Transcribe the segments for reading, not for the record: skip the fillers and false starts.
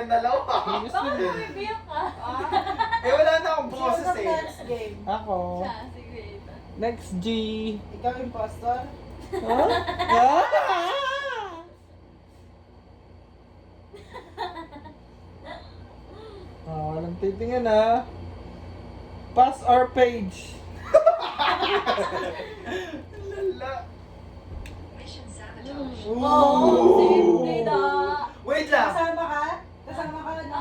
Dalawa. Bakit bumibiyak ka? Eh, wala na akong boses eh. Next game. Ako. Siya, sige. Next G. Ikaw impostor? Huh? Ah! Walang titingin ah. Pass or page? Lala. Oh, safety na. Wait lang. Kasama ka? Kasama ka na?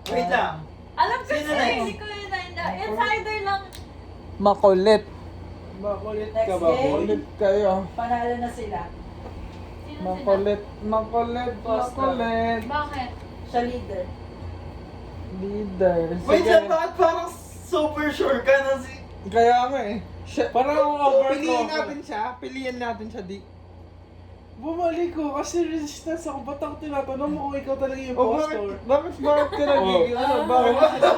Wait lang. Alam ko Sino siya, next? hindi ko yun na. Insider lang. Makulit. Makulit Ka next ba? game. Makulit kayo. Panalo na sila. Sino Makulit. Makulit. Makulit. Bakit? Siya leader. Leader. Wait Sige. lang, bakit parang super sure ka na si... Kaya nga eh. Parang over Piliin natin siya. Piliin natin siya di. Bumalik ko kasi resistance ako. Ba't ako tinatanong mo kung ikaw talaga yung Oh, impostor? bakit ka nagiging ano? Bakit ka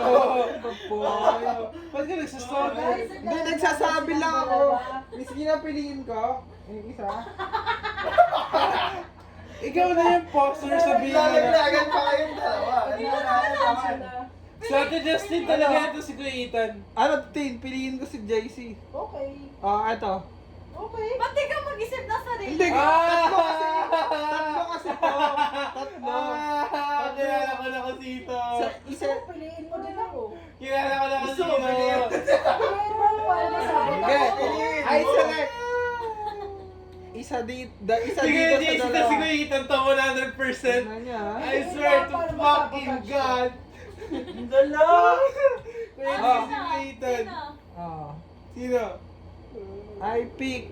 Ba't ka nagsastorm? Hindi, nagsasabi lang ako. Sige na piliin ko. Yung isa. Ikaw na yung impostor, sabihin mo na. Lalaglagan pa kayong dalawa. Sa atin, Justin talaga ito si Kuya Ethan. Ano, Tin? Piliin ko si JC. Okay. Eto. Okay. Ba't di ka mag-isip na sarili? Hindi, tatlo kasi. Tatlo kasi to. Tatlo. Kilala ko na kung sino. Isa. Piliin mo din ako. Kilala ko na kung Gusto sino. mo, piliin. Piliin mo paano sabi Okay. ko. Ay, select. Isa isa Sige, dito Jason, sa si dalawa. Kuya Ethan to 100%. Tignan niya, ha? I swear to fucking God. Dala. Kuya Ah. Ethan, si Kuya Ethan. Oh. Sino? I pick.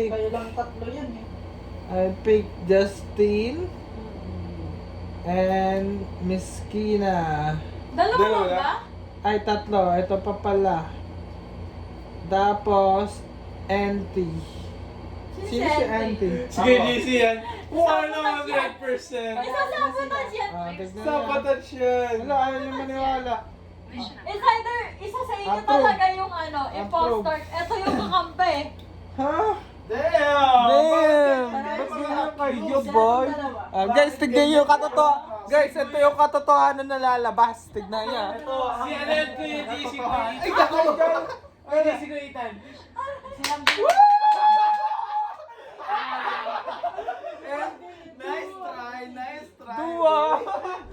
Kayo lang tatlo yan eh. I pick Justin and Miss Kina. Dalawa Dalawa ba? Ay, tatlo. Ito pa pala. Tapos, Auntie. Sino si Auntie? Sige, JC yan. 100%. Isasabotage yan. Tignan niya. Sabotage yan. Wala, ayaw niyo maniwala. Insider, isa sa inyo Approve. talaga yung impostor. Ito yung kakampi. Ha? Damn! Damn! Ba't ganyan kayo, Sila boy? yung dalawa. Guys, tignan niyo yung Guys, ito yung katotohanan na lalabas. Tignan niya. Ito, Si Alan, Kuya JC, Kuya Ay, Ethan. kakaigan! Kuya JC, Kuya Ethan. Nice try, nice try. Dua.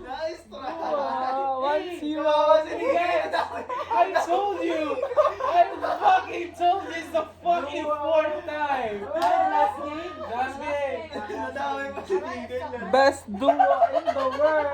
Nice try. 1-0. I told you! I fucking told this the fucking fourth time! Ay, last game. Last game! Nadamay pa si Tigil yan. Best duo in the world.